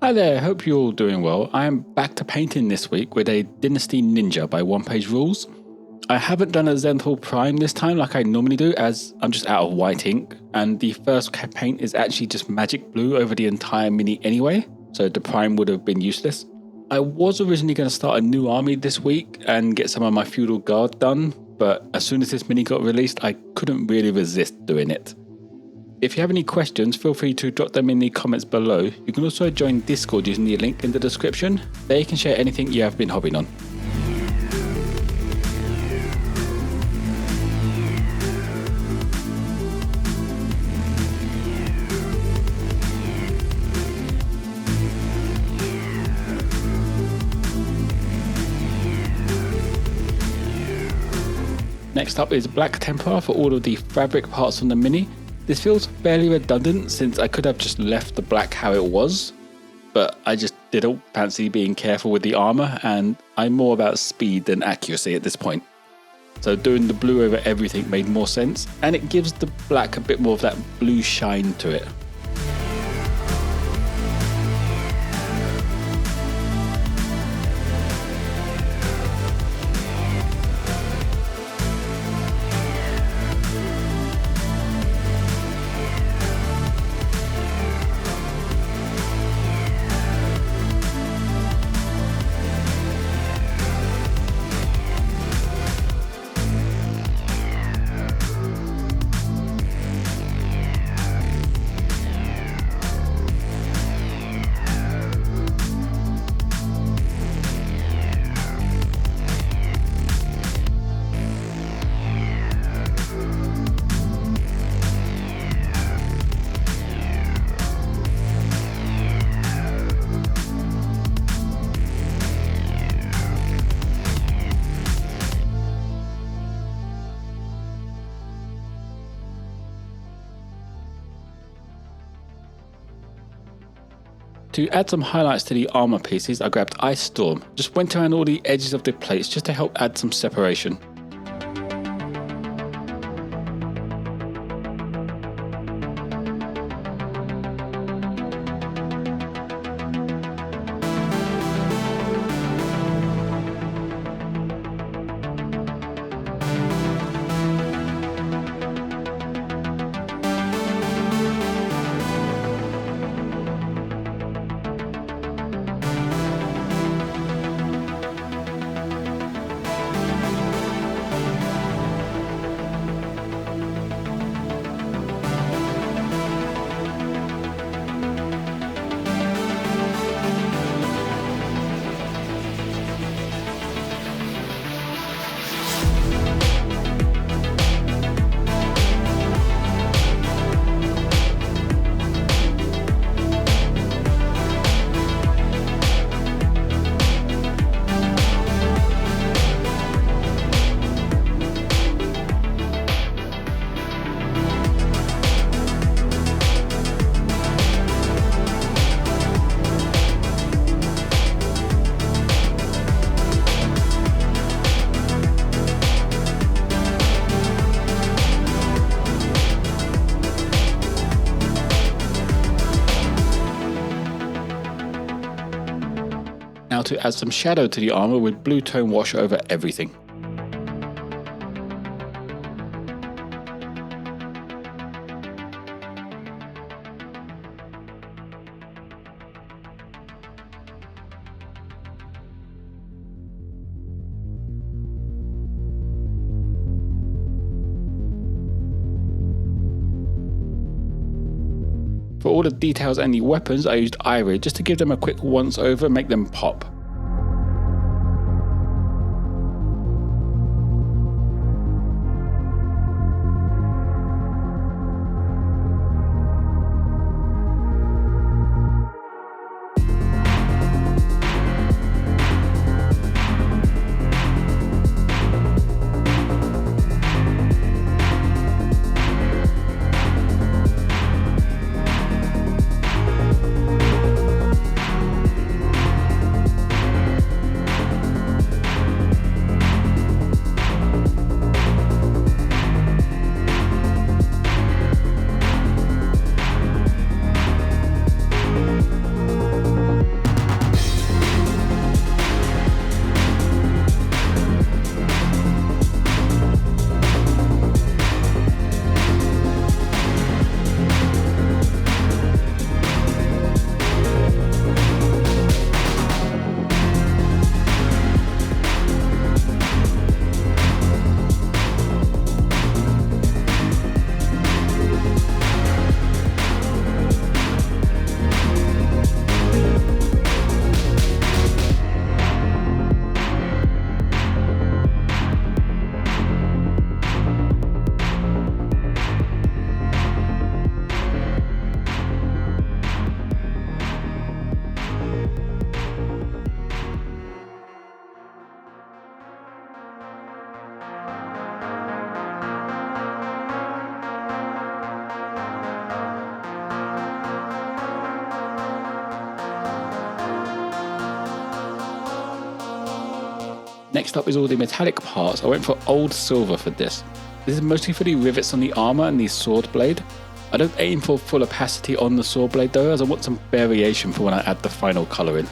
Hi there, hope you're all doing well. I am back to painting this week with a Dynasty Ninja by onepagerules. I haven't done a Zenithal Prime this time like I normally do, as I'm just out of white ink, and the first paint is actually just magic blue over the entire mini anyway, so the Prime would have been useless. I was originally going to start a new army this week and get some of my feudal guard done, but as soon as this mini got released, I couldn't really resist doing it. If you have any questions, feel free to drop them in the comments below. You can also join Discord using the link in the description. There you can share anything you have been hobbying on. Next up is Black Templar for all of the fabric parts on the mini. This feels fairly redundant since I could have just left the black how it was, but I just didn't fancy being careful with the armor, and I'm more about speed than accuracy at this point. So doing the blue over everything made more sense, and it gives the black a bit more of that blue shine to it. To add some highlights to the armor pieces, I grabbed Ice Storm. Just went around all the edges of the plates just to help add some separation. Now to add some shadow to the armor with blue tone wash over everything. For all the details and the weapons, I used Irid just to give them a quick once over and make them pop. Next up is all the metallic parts. I went for old silver for this. This is mostly for the rivets on the armour and the sword blade. I don't aim for full opacity on the sword blade though, as I want some variation for when I add the final colour in.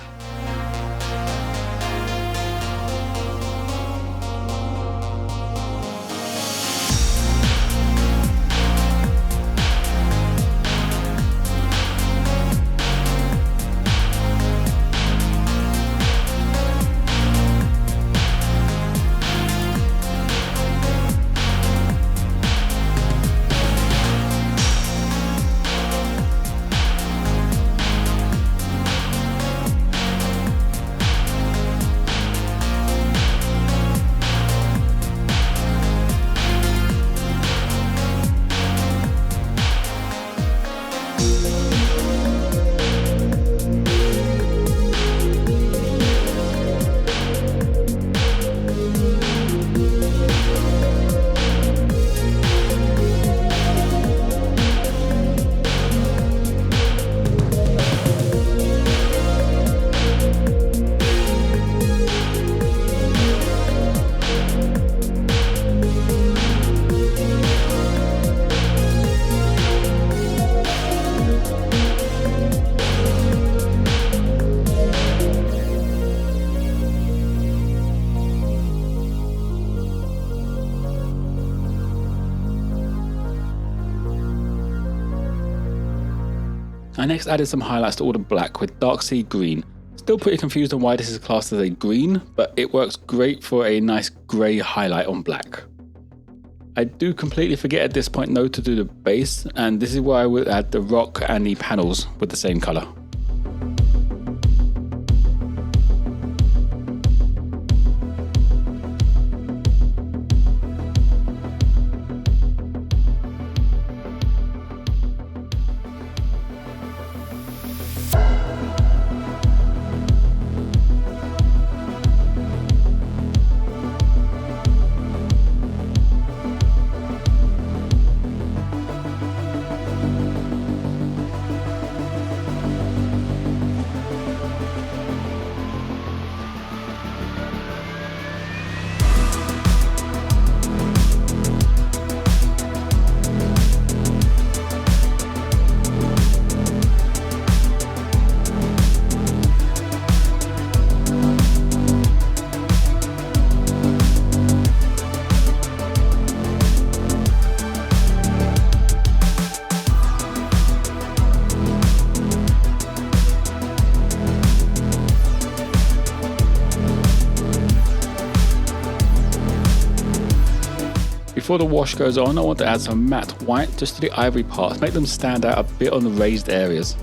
I next added some highlights to all the black with dark sea green. Still pretty confused on why this is classed as a green, but it works great for a nice grey highlight on black. I do completely forget at this point though to do the base, and this is where I will add the rock and the panels with the same colour. Before the wash goes on, I want to add some matte white just to the ivory parts, make them stand out a bit on the raised areas.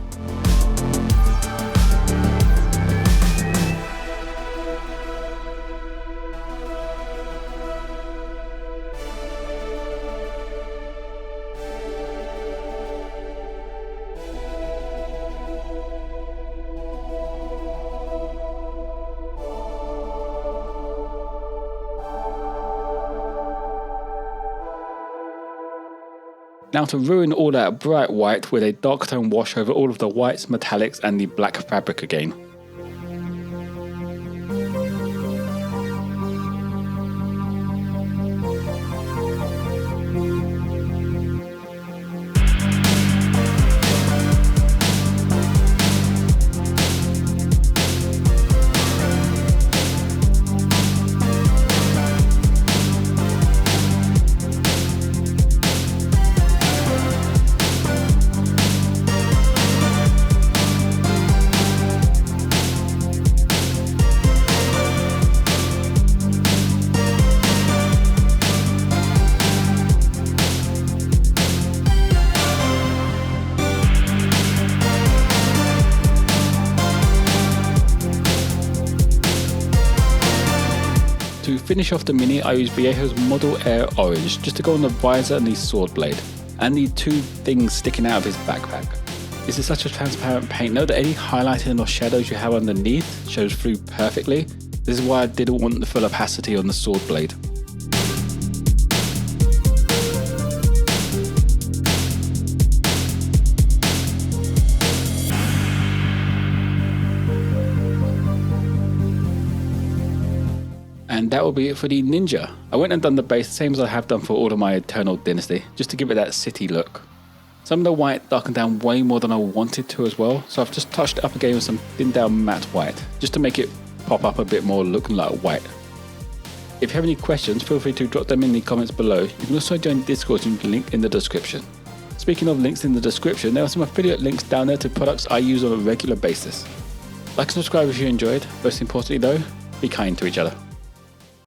Now to ruin all that bright white with a dark tone wash over all of the whites, metallics and the black fabric again. To finish off the Mini, I used Vallejo's Model Air Orange just to go on the visor and the sword blade, and the two things sticking out of his backpack. This is such a transparent paint, note that any highlighting or shadows you have underneath shows through perfectly. This is why I didn't want the full opacity on the sword blade. And that will be it for the Ninja. I went and done the base the same as I have done for all of my Eternal Dynasty, just to give it that city look. Some of the white darkened down way more than I wanted to as well, so I've just touched it up again with some thinned down matte white, just to make it pop up a bit more looking like white. If you have any questions, feel free to drop them in the comments below. You can also join Discord using the link in the description. Speaking of links in the description, there are some affiliate links down there to products I use on a regular basis. Like and subscribe if you enjoyed. Most importantly though, be kind to each other.